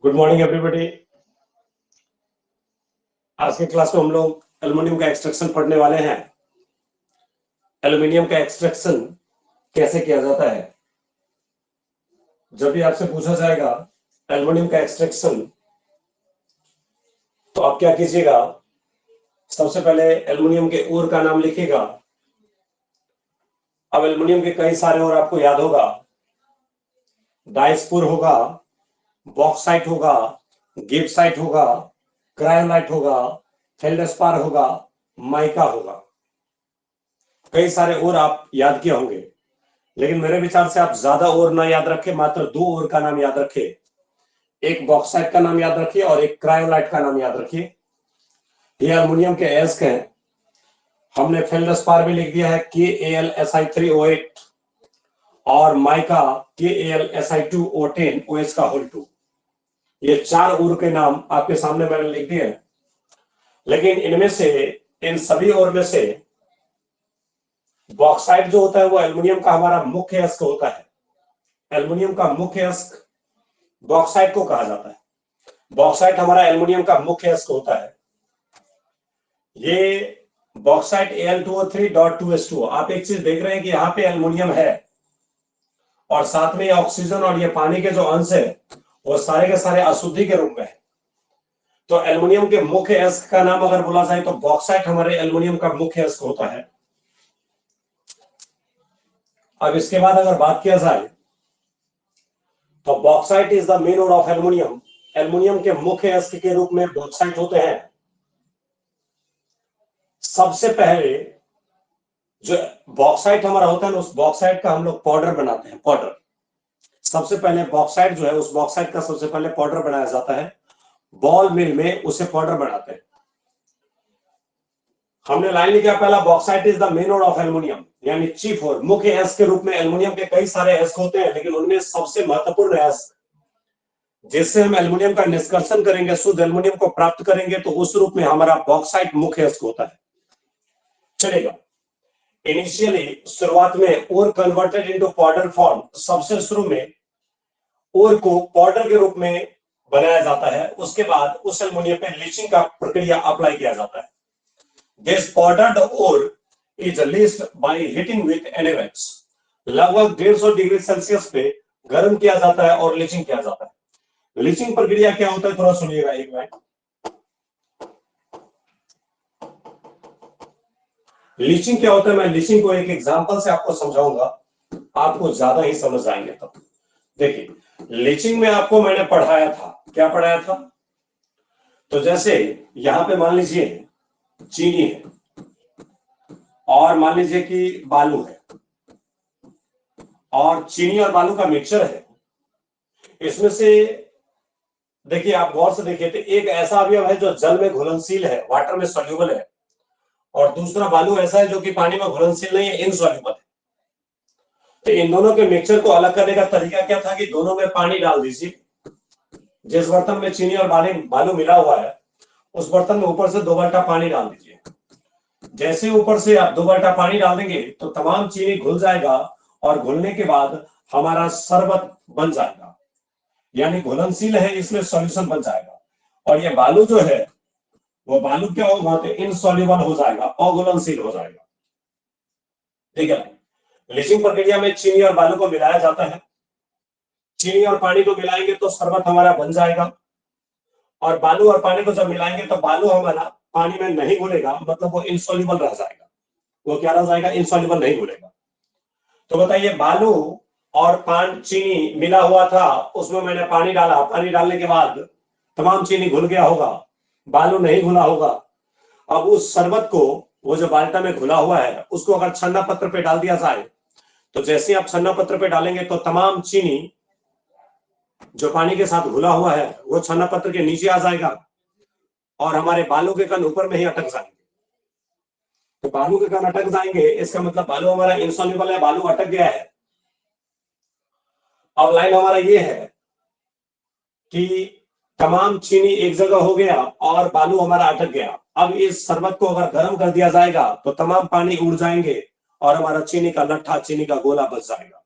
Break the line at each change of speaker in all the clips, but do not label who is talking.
Good morning everybody. आज के class में हम लोग एल्युमिनियम का एक्सट्रैक्शन पढ़ने वाले हैं। एल्युमिनियम का एक्सट्रैक्शन कैसे किया जाता है। जब भी आपसे पूछा जाएगा एल्युमिनियम का एक्सट्रैक्शन, तो आप क्या कीजिएगा, सबसे पहले एल्युमिनियम के ओर का नाम लिखिएगा। अब एल्युमिनियम के कई सारे और आपको याद होगा, डायस्पुर होगा, बॉक्साइट होगा, गिब्साइट होगा, क्रायोलाइट होगा, फेल्डस्पार होगा, माइका होगा। कई सारे और आप याद किए होंगे, लेकिन मेरे विचार से आप ज्यादा और ना याद रखें, मात्र दो और का नाम याद रखें। एक बॉक्साइट का नाम याद रखिए और एक क्रायोलाइट का नाम याद रखिए। ये अल्युमिनियम के एस्क हैं। हमने फेल्डस्पार भी लिख दिया है KAlSi3O8 और माइका KAlSi2O10 OH का होल 2। ये चार और के नाम आपके सामने मैंने लिख दिए हैं। लेकिन इनमें से, इन सभी और में से बॉक्साइट जो होता है वो एल्युमिनियम का हमारा मुख्य एस्क होता है। एल्युमिनियम का मुख्य एस्क बॉक्साइट को कहा जाता है। बॉक्साइट हमारा एल्युमिनियम का मुख्य एस्क होता है। ये बॉक्साइट Al2O3.2s2। आप एक चीज देख रहे हैं कि यहाँ पे एल्युमिनियम है और साथ में ऑक्सीजन और ये पानी के जो अंश है वो सारे के सारे अशुद्धि के रूप में है। तो एल्युमिनियम के मुख्य एस्क का नाम अगर बोला जाए तो बॉक्साइट हमारे एल्युमिनियम का मुख्य एस्क होता है। अब इसके बाद अगर बात किया जाए तो bauxite is the main ore of aluminium. Aluminium के मुख्य एस्क के रूप में बॉक्साइट होते हैं। सबसे पहले जो बॉक्साइट हमारा होता है ना, उस बॉक्साइट का हम लोग पाउडर बनाते हैं। पाउडर सबसे पहले बॉक्साइट जो है, उस बॉक्साइट का सबसे पहले पाउडर बनाया जाता है। बॉल मिल में उसे पाउडर बनाते हैं। हमने लाइन लिखा पहला, bauxite is the main ore of aluminium, यानी चीफ ओर, मुख्य एस्क के रूप में। एल्युमिनियम के कई सारे एस्क होते हैं, लेकिन उनमें सबसे महत्वपूर्ण एस्क जिससे हम एल्युमिनियम का निष्कर्षण करेंगे, शुद्ध एल्युमिनियम को प्राप्त करेंगे, तो उस रूप में हमारा बॉक्साइट मुख्य एस्क होता है। चलेगा। इनिशियली शुरुआत में ओर कन्वर्टेड इनटू पाउडर फॉर्म, सबसे शुरू में ओर को पाउडर के रूप में बनाया जाता है। उसके बाद उस एल्युमिनियम पे लीचिंग का प्रक्रिया अप्लाई किया जाता है। This powdered ore is leached by heating with NaOH। लगभग 150 डिग्री सेल्सियस पे गर्म किया जाता है और लीचिंग किया जाता है। लीचिंग प्रक्रिया क्या होता है, थोड़ा सुनिएगा एक मिनट। लीचिंग क्या होता है, मैं लीचिंग को एक एग्जांपल से आपको समझाऊंगा, आपको ज्यादा ही समझ आएंगे तब। देखिए, लीचिंग में आपको मैंने पढ़ाया था, क्या पढ़ाया था, तो जैसे यहां पे मान लीजिए चीनी है और मान लीजिए कि बालू है, और चीनी और बालू का मिक्सचर है। इसमें से देखिए, आप गौर से देखिए तो एक ऐसा अवयव है जो जल में घुलनशील है, वाटर में सॉल्युबल है, और दूसरा बालू ऐसा है जो कि पानी में घुलनशील नहीं है, इनसॉल्युबल है। तो इन दोनों के मिक्सचर को अलग करने का तरीका क्या था कि दोनों में पानी डाल दीजिए। जिस बर्तन में चीनी और बालू मिला हुआ है, उस बर्तन में ऊपर से 2 बाल्टा पानी डाल दीजिए। जैसे ऊपर से आप 2 बाल्टा पानी डाल देंगे तो तमाम चीनी घुल जाएगा, और घुलने के बाद हमारा शरबत बन जाएगा, यानी घुलनशील है, इसमें सॉल्यूशन बन जाएगा। और ये बालू जो है, वो बालू क्या होगा, तो इनसॉल्युबल हो जाएगा, अघुलनशील हो जाएगा। ठीक है। लीचिंग प्रक्रिया में चीनी और बालू को मिलाया जाता है। चीनी और पानी को मिलाएंगे तो शरबत हमारा बन जाएगा, और बालू और पानी को जब मिलाएंगे तो बालू हमारा पानी में नहीं घुलेगा, मतलब वो इनसॉल्युबल रह जाएगा। वो क्या रह जाएगा, इनसॉल्युबल नहीं घुलेगा। तो बताइए, बालू और चीनी मिला हुआ था, उसमें मैंने पानी डाला, पानी डालने के बाद तमाम चीनी घुल गया होगा, बालू नहीं घुला होगा। अब उस शरबत को, वो जो बाल्टा में घुला हुआ है, उसको अगर छन्ना पत्र पे डाल दिया जाए, तो जैसे आप छन्ना पत्र पे डालेंगे तो तमाम चीनी जो पानी के साथ घुला हुआ है वो छन्ना पत्र के नीचे आ जाएगा, और हमारे बालू के कण ऊपर में ही अटक जाएंगे। तो बालू के कण अटक जाएंगे, इसका मतलब बालू हमारा इनसॉल्युबल है, बालू अटक गया है। अब लाइन हमारा ये है कि तमाम चीनी एक जगह हो गया और बालू हमारा अटक गया। अब इस शरबत को अगर गर्म कर दिया जाएगा तो तमाम पानी उड़ जाएंगे और हमारा चीनी का लट्ठा, चीनी का गोला बच जाएगा।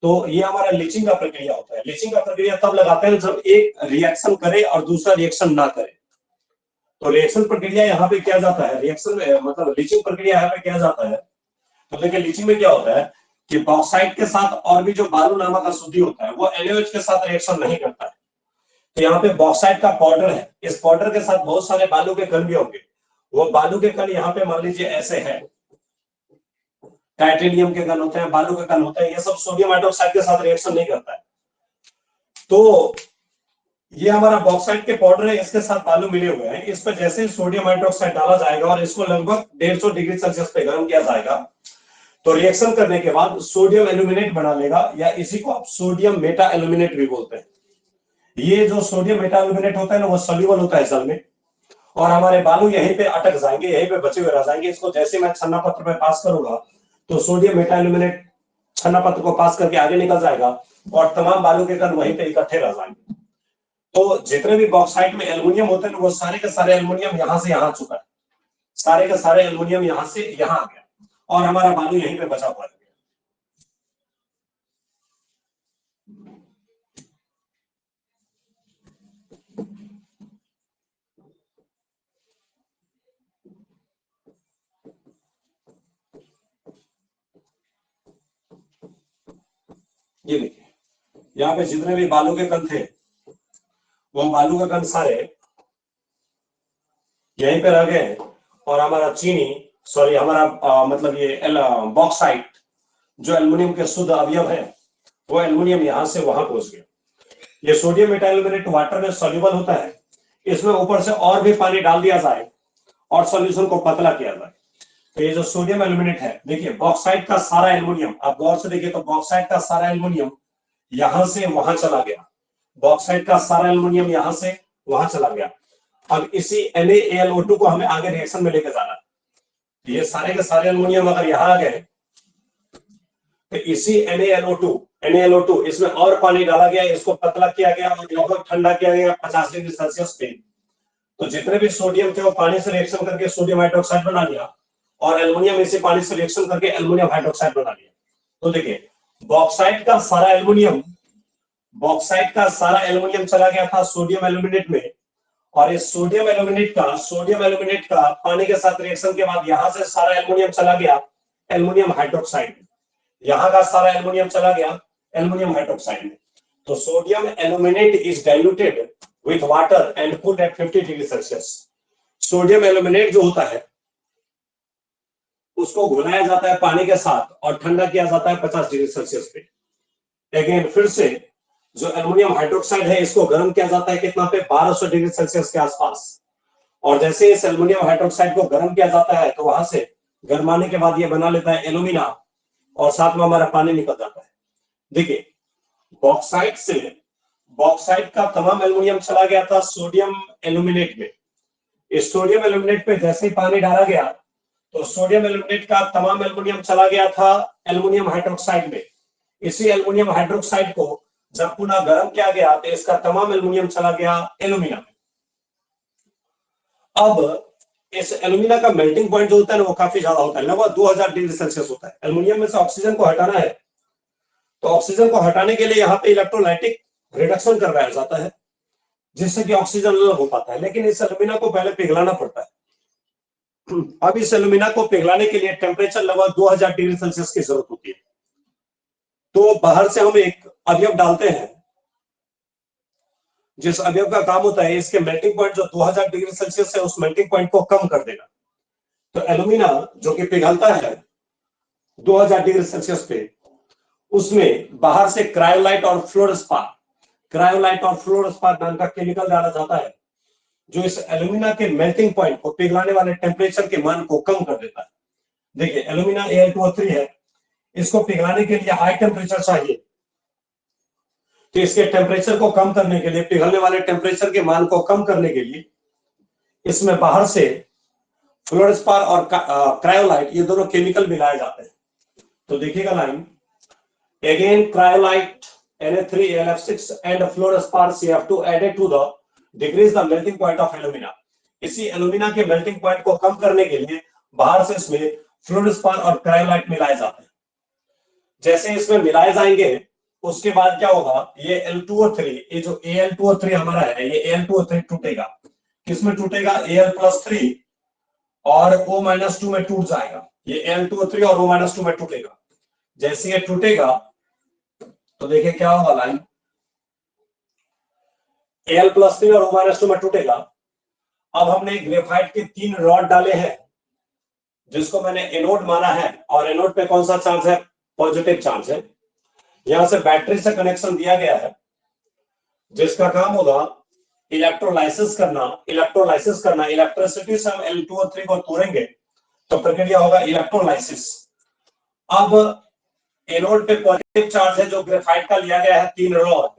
तो ये हमारा लीचिंग का प्रक्रिया होता है। लीचिंग का प्रक्रिया तब लगाते हैं जब एक रिएक्शन करे और दूसरा रिएक्शन ना करे। तो रिएक्शन प्रक्रिया यहाँ पे किया जाता है, रिएक्शन में मतलब लीचिंग प्रक्रिया यहाँ पे किया जाता है। तो देखिए लीचिंग में क्या होता है कि बॉक्साइट के साथ और भी जो बालू नामक अशुद्धि होता है वो NaOH के साथ रिएक्शन नहीं करता है। तो यहाँ पे बॉक्साइट का पाउडर है, इस पाउडर के साथ बहुत सारे बालू के कण भी होंगे। वो बालू के कण यहाँ पे मान लीजिए ऐसे है, टाइटेनियम के कण होते हैं, बालू के कण होते हैं, ये सब सोडियम हाइड्रोक्साइड के साथ रिएक्शन नहीं करता है। तो ये हमारा बॉक्साइट के पाउडर है, इसके साथ बालू मिले हुए हैं। इस पर जैसे ही सोडियम हाइड्रोक्साइड डाला जाएगा और इसको लगभग 150 डिग्री सेल्सियस पे गर्म किया जाएगा, तो रिएक्शन करने के बाद सोडियम एल्यूमिनेट बना लेगा, या इसी को आप सोडियम मेटा एल्यूमिनेट भी बोलते हैं। ये जो सोडियम मेटा एल्यूमिनेट होता है ना, वो सॉल्युबल होता है जल में, और हमारे बालू यहीं पे अटक जाएंगे, यहीं पे बचे हुए रह जाएंगे। इसको जैसे मैं छन्ना पत्र पे पास करूंगा तो सोडियम मेटा एल्यूमिनेट छन्ना पत्र को पास करके आगे निकल जाएगा और तमाम बालू के कण वहीं पे इकट्ठे रह जाएंगे। तो जितने भी बॉक्साइट में एल्युमिनियम होते हैं वो सारे के सारे एल्युमिनियम यहां से यहां चुका है, सारे के सारे एल्युमिनियम यहां से यहां आ गया और हमारा बालू यहीं पे बचा हुआ है। ये देखिए यहाँ पे जितने भी बालू के कण थे वो बालू के कण सारे यहीं पे रह गए, और हमारा चीनी सॉरी हमारा मतलब ये बॉक्साइट जो एल्युमिनियम के शुद्ध अवयव है वो एल्युमिनियम यहां से वहां पहुंच गया। ये सोडियम मेटाएल्युमिनेट वाटर में सॉल्युबल होता है, इसमें ऊपर से और भी पानी डाल दिया जाए और सॉल्यूशन को पतला किया जाए। तो ये जो सोडियम एल्युमिनेट है, देखिए बॉक्साइट का सारा एल्युमिनियम, आप गौर से देखिए तो बॉक्साइट का सारा एल्युमिनियम यहां से वहां चला गया, बॉक्साइट का सारा एल्युमिनियम यहां से वहां चला गया। अब इसी NaAlO2 को हमें आगे रिएक्शन में लेके जाना है। ये सारे के सारे एल्युमिनियम अगर यहां आ गए तो इसी NaLO2 इसमें और पानी डाला गया, इसको पतला किया गया और लगभग ठंडा किया गया 50 डिग्री सेल्सियस पे। तो जितने भी सोडियम थे वो पानी से रिएक्शन करके सोडियम हाइड्रोक्साइड बना लिया और एल्युमिनियम इसी पानी से रिएक्शन करके एल्युमिनियम हाइड्रोक्साइड बना लिया। तो देखिए बॉक्साइट का सारा एल्युमिनियम चला गया था सोडियम एल्यूमिनेट में, और इस सोडियम एल्यूमिनेट का पानी के साथ रिएक्शन के बाद यहां से सारा एल्युमिनियम चला गया एल्युमिनियम हाइड्रोक्साइड में, यहां का सारा एल्युमिनियम चला गया एल्युमिनियम हाइड्रोक्साइड में। तो sodium aluminate is diluted with water and cooled at 50 degree Celsius. Sodium aluminate जो होता है उसको घुलाया जाता है पानी के साथ और ठंडा किया जाता है 50 डिग्री सेल्सियस पे। अगेन फिर से जो एल्युमिनियम हाइड्रोक्साइड है इसको गर्म किया जाता है कितना पे, 1200 डिग्री सेल्सियस के आसपास। और जैसे इस एल्युमिनियम हाइड्रोक्साइड को गर्म किया जाता है तो वहां से गर्माने के बाद ये बना लेता है एल्यूमिना, और साथ में हमारा पानी निकल जाता है। देखिए बॉक्साइट का तमाम एल्युमिनियम चला गया था सोडियम एल्यूमिनेट में। इस सोडियम एल्यूमिनेट पे जैसे ही पानी डाला गया तो सोडियम एल्यूमिनेट का तमाम एल्युमिनियम चला गया था एल्युमिनियम हाइड्रोक्साइड में। इसी एल्युमिनियम हाइड्रोक्साइड को जब पुनः गर्म किया गया तो इसका तमाम एल्युमिनियम चला गया एल्यूमिना में। अब इस एल्यूमिना का मेल्टिंग पॉइंट जो होता है ना वो काफी ज्यादा होता है, लगभग 2000 डिग्री सेल्सियस होता है। एल्युमिनियम में से ऑक्सीजन को हटाना है तो ऑक्सीजन को हटाने के लिए यहाँ पे इलेक्ट्रोलाइटिक रिडक्शन करवाया जाता है जिससे कि ऑक्सीजन अलग हो पाता है, लेकिन इस एल्युमिना को पहले पिघलाना पड़ता है। अब इस एल्युमिना को पिघलाने के लिए टेम्परेचर लगभग 2000 डिग्री सेल्सियस की जरूरत होती है। तो बाहर से हम एक अवयव डालते हैं जिस अवयव का काम होता है इसके मेल्टिंग पॉइंट जो 2000 डिग्री सेल्सियस है उस मेल्टिंग पॉइंट को कम कर देना। तो एल्युमिना जो कि पिघलता है 2000 डिग्री सेल्सियस पे, उसमें बाहर से क्रायोलाइट और फ्लोरोस्पार नाम का केमिकल डाला जाता है जो इस एल्युमिना के मेल्टिंग पॉइंट को पिघलाने वाले टेम्परेचर के मान को कम कर देता है। देखिए एल्युमिना Al2O3 है, इसको पिघलाने के लिए हाई टेम्परेचर चाहिए, तो इसके टेम्परेचर को कम करने के लिए, पिघलने वाले टेम्परेचर के मान को कम करने के लिए इसमें बाहर से फ्लोरोस्पार और क्रायोलाइट ये दोनों केमिकल मिलाए जाते हैं। तो देखिएगा line, again cryolite Na3Al(F6) and fluorspar CF2 added to the decrease the melting point of alumina। इसी एल्यूमिना के मेल्टिंग पॉइंट को कम करने के लिए बाहर से इसमें फ्लोरोस्पार और क्रायोलाइट मिलाए जाते हैं। जैसे इसमें मिलाए जाएंगे उसके बाद क्या होगा, ये L2 और 3, ये जो Al2 और 3 हमारा है, ये Al2 और 3 टूटेगा, किसमें टूटेगा, Al+3 और O-2 में टूट जाएगा। ये Al2 और 3 और O-2 में टूटेगा। जैसे ये टूटेगा तो देखिए क्या होगा, लाइन Al+3 और O-2 में टूटेगा। अब हमने ग्रेफाइट के 3 रॉड डाले हैं जिसको मैंने एनोड माना है, और एनोड पे कौन सा चार्ज है, पॉजिटिव चार्ज है। यहां से बैटरी से कनेक्शन दिया गया है जिसका काम होगा इलेक्ट्रोलाइसिस करना, इलेक्ट्रिसिटी से हम L2 और 3 को तोड़ेंगे तो प्रक्रिया होगा इलेक्ट्रोलाइसिस। अब एनोड पे पॉजिटिव चार्ज है जो ग्रेफाइट का लिया गया है 3 रॉड,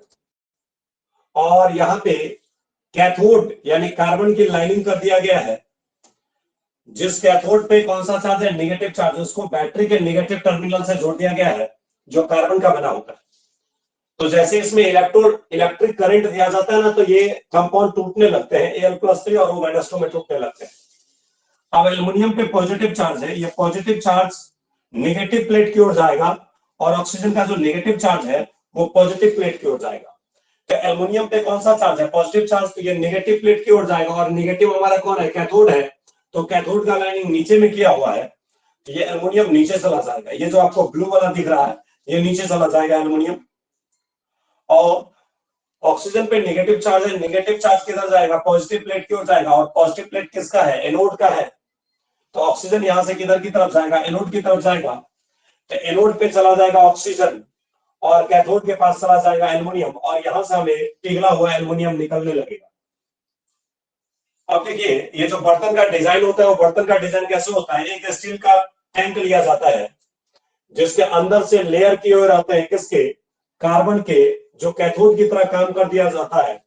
और यहां पे कैथोड यानी कार्बन की लाइनिंग कर दिया गया है। जिस कैथोड पे कौन सा चार्ज है, नेगेटिव चार्ज, उसको बैटरी के नेगेटिव टर्मिनल से जोड़ दिया गया है जो कार्बन का बना होता है। तो जैसे इसमें इलेक्ट्रिक करंट दिया जाता है ना, तो ये कंपाउंड टूटने लगते हैं, Al+3 और O-2 में टूटने लगते हैं। अब एल्युमिनियम पे पॉजिटिव चार्ज है, ये पॉजिटिव चार्ज नेगेटिव प्लेट की ओर जाएगा, और ऑक्सीजन का जो नेगेटिव चार्ज है वो पॉजिटिव प्लेट की ओर जाएगा। तो एल्युमिनियम पे कौन सा चार्ज है, पॉजिटिव चार्ज, तो ये नेगेटिव प्लेट की ओर जाएगा, और नेगेटिव हमारा कौन है, कैथोड है। तो कैथोड का लाइनिंग नीचे में किया हुआ है, तो ये एल्युमिनियम नीचे चला जाएगा। ये जो आपको ब्लू वाला दिख रहा है ये नीचे चला जाएगा एल्युमिनियम। और ऑक्सीजन पे नेगेटिव चार्ज है, नेगेटिव चार्ज किधर जाएगा, पॉजिटिव प्लेट की ओर जाएगा, और पॉजिटिव प्लेट किसका है, एनोड का है। तो ऑक्सीजन यहां से किधर की तरफ जाएगा, एनोड की तरफ जाएगा। तो एनोड पे चला जाएगा ऑक्सीजन, और कैथोड के पास चला जाएगा एल्युमिनियम, और यहां से हमें पिघला हुआ एल्युमिनियम निकलने लगेगा। अब देखिए ये जो बर्तन का डिजाइन होता है, वो बर्तन का डिजाइन कैसे होता है, एक स्टील का टैंक लिया जाता है जिसके अंदर से लेयर किए हुए रहते हैं किसके, कार्बन के, जो कैथोड की तरह काम कर दिया जाता है,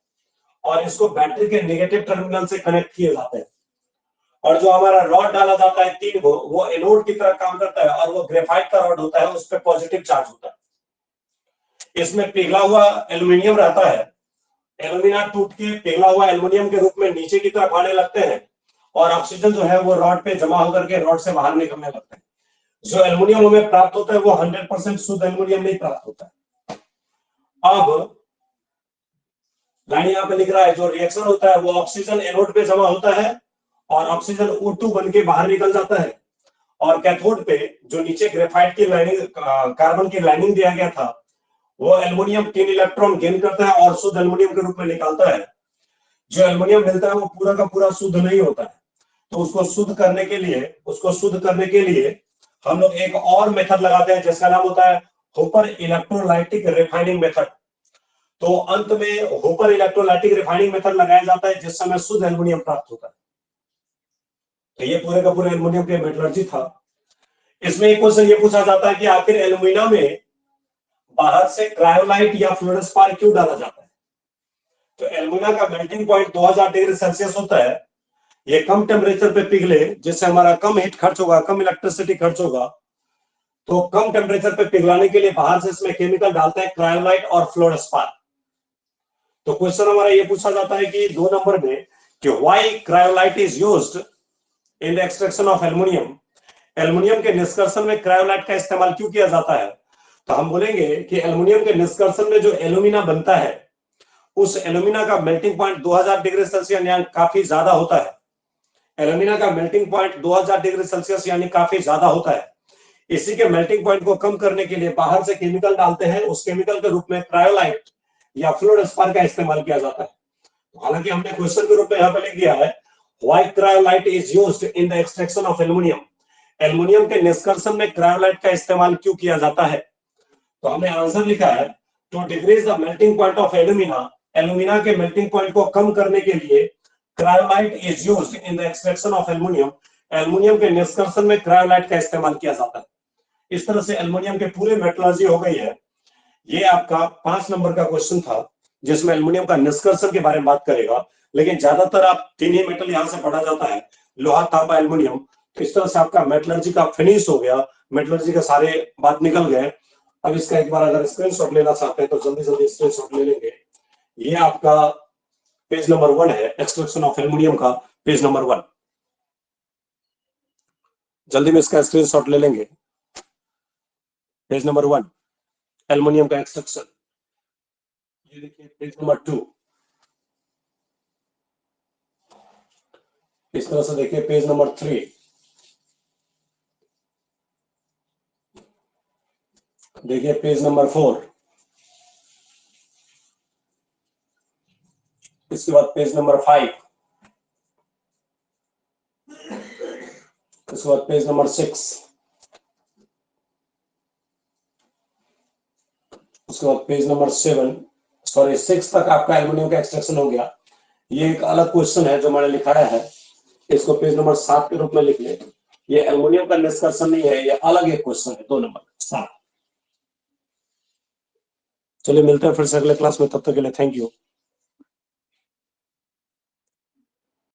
और इसको बैटरी के नेगेटिव टर्मिनल से कनेक्ट किए जाते हैं। और जो हमारा रॉड डाला जाता है 3 को, वो एनोड की तरह काम करता है, और वो ग्रेफाइट का रॉड होता है, उस पर पॉजिटिव चार्ज होता है। इसमें पिघला हुआ एल्यूमिनियम रहता है, एल्यूमिना टूट के पिघला हुआ एल्यूमिनियम के रूप में नीचे की तरफ आने लगते हैं, और ऑक्सीजन जो है वो रॉड पे जमा होकर के रॉड से बाहर निकलने लगते हैं। जो एल्यूमिनियम हमें प्राप्त होता है वो 100% शुद्ध एल्यूमिनियम नहीं प्राप्त होता है। अब लाइन यहाँ पे लिख रहा है, जो रिएक्शन होता है वो ऑक्सीजन एनोड पे जमा होता है, और ऑक्सीजन O2 बन के बाहर निकल जाता है, और कैथोड पे जो नीचे ग्रेफाइट की लाइनिंग, कार्बन की लाइनिंग दिया गया था, वो एल्युमिनियम 3 इलेक्ट्रॉन गेन करता है और शुद्ध एल्युमिनियम के रूप में निकालता है। जो एल्युमिनियम मिलता है वो पूरा का पूरा शुद्ध नहीं होता है, तो उसको शुद्ध करने के लिए हम लोग एक और मेथड लगाते हैं जिसका नाम होता है होपर इलेक्ट्रोलाइटिक रिफाइनिंग मेथड। तो अंत में होपर इलेक्ट्रोलाइटिक रिफाइनिंग मेथड लगाया जाता है जिस समय शुद्ध एल्युमिनियम प्राप्त होता है। तो ये पूरे का पूरे एल्युमिनियम के मेटलर्जी था। इसमें एक क्वेश्चन ये पूछा जाता है कि आखिर एल्युमिना में बाहर से क्रायोलाइट या फ्लोरोस्पार क्यों डाला जाता है। तो एल्युमिना का मेल्टिंग पॉइंट 2000 डिग्री सेल्सियस होता है। ये कम टेम्परेचर पे पिघले जिससे हमारा कम हीट खर्च होगा, कम इलेक्ट्रिसिटी खर्च होगा। तो कम टेम्परेचर पे पिघलाने के लिए बाहर से इसमें केमिकल डालते हैं क्रायोलाइट और फ्लोरोस्पार। तो क्वेश्चन हमारा ये पूछा जाता है कि 2 नंबर में कि why cryolite is used in the extraction of aluminium. Aluminium के निष्कर्षण में क्रायोलाइट का इस्तेमाल क्यों किया जाता है। तो हम बोलेंगे कि एल्युमिनियम के निष्कर्षण में जो एल्यूमिना बनता है उस एल्यूमिना का मेल्टिंग पॉइंट 2000 डिग्री सेल्सियस यानी काफी ज्यादा होता है। एल्यूमिना का मेल्टिंग पॉइंट 2000 डिग्री सेल्सियस यानी काफी ज्यादा होता है। इसी के मेल्टिंग पॉइंट को कम करने के लिए बाहर से केमिकल डालते हैं, उस केमिकल के रूप में क्रायोलाइट या फ्लोरोस्पार का इस्तेमाल किया जाता है। हालांकि हमने क्वेश्चन के रूप में यहाँ पे लिख दिया है why cryolite is used in the extraction of aluminium. Aluminium के निष्कर्षण में क्रायोलाइट का इस्तेमाल क्यों किया जाता है। तो हमने आंसर लिखा है to decrease the melting point of alumina. Alumina के मेल्टिंग पॉइंट को कम करने के लिए cryolite is used in the extraction of aluminium. Aluminium के निष्कर्षण में क्रायोलाइट का इस्तेमाल किया जाता है। इस तरह से एल्युमिनियम के पूरे मेटलर्जी हो गई है। ये आपका 5 नंबर का क्वेश्चन था जिसमें एल्युमिनियम का निष्कर्षण के बारे में बात करेगा, लेकिन ज्यादातर आप 3 ही मेटल यहां से पढ़ा जाता है, लोहा, तांबा, एल्युमिनियम। तो इस तरह से आपका मेटलर्जी का फिनिश हो गया, मेटलर्जी के सारे बात निकल गए। अब इसका एक बार अगर स्क्रीनशॉट लेना चाहते हैं तो जल्दी जल्दी स्क्रीनशॉट ले लेंगे। ये आपका पेज नंबर 1 है, एक्सट्रैक्शन ऑफ एल्युमिनियम का पेज नंबर 1। जल्दी में इसका स्क्रीनशॉट ले लेंगे। पेज नंबर 1 एल्युमिनियम का एक्सट्रैक्शन। ये देखिए पेज नंबर 2, इस तरह से देखिए पेज नंबर 3, देखिए पेज नंबर 4, इसके बाद पेज नंबर 5, इसके बाद पेज नंबर 6, उसके बाद पेज नंबर 7, सॉरी 6 तक आपका एल्युमिनियम का एक्सट्रैक्शन हो गया। ये एक अलग क्वेश्चन है जो मैंने लिखाया है, इसको पेज नंबर 7 के रूप में लिख ले। ये एल्युमिनियम का निष्कर्षण नहीं है, ये अलग एक क्वेश्चन है, 2 नंबर 7। चलिए मिलते हैं फिर से अगले क्लास में, तब तक के लिए थैंक यू।